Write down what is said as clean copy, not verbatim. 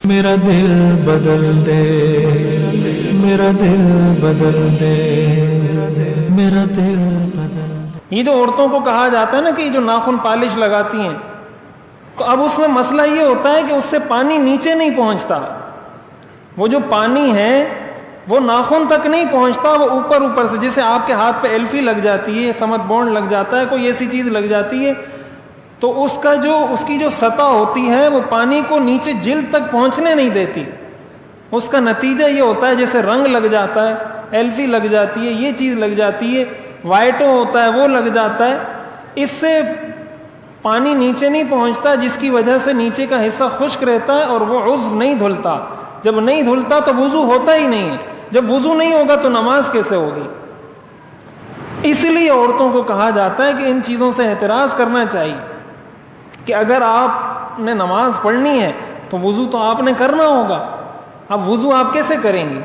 میرا دل بدل دے، میرا دل بدل دے، میرا دل بدل دے۔ یہ جو عورتوں کو کہا جاتا ہے نا کہ جو ناخن پالش لگاتی ہیں، تو اب اس میں مسئلہ یہ ہوتا ہے کہ اس سے پانی نیچے نہیں پہنچتا، وہ جو پانی ہے وہ ناخن تک نہیں پہنچتا، وہ اوپر اوپر سے، جیسے آپ کے ہاتھ پہ ایلفی لگ جاتی ہے، سمت بونڈ لگ جاتا ہے، کوئی ایسی چیز لگ جاتی ہے، تو اس کی جو سطح ہوتی ہے وہ پانی کو نیچے جلد تک پہنچنے نہیں دیتی۔ اس کا نتیجہ یہ ہوتا ہے جیسے رنگ لگ جاتا ہے، ایلفی لگ جاتی ہے، یہ چیز لگ جاتی ہے، وائٹو ہوتا ہے وہ لگ جاتا ہے، اس سے پانی نیچے نہیں پہنچتا، جس کی وجہ سے نیچے کا حصہ خشک رہتا ہے اور وہ عضو نہیں دھلتا۔ جب نہیں دھلتا تو وضو ہوتا ہی نہیں ہے، جب وضو نہیں ہوگا تو نماز کیسے ہوگی؟ اس لیے عورتوں کو کہا جاتا ہے کہ ان چیزوں سے احتراز کرنا چاہیے کہ اگر آپ نے نماز پڑھنی ہے تو وضو تو آپ نے کرنا ہوگا۔ اب وضو آپ کیسے کریں گے؟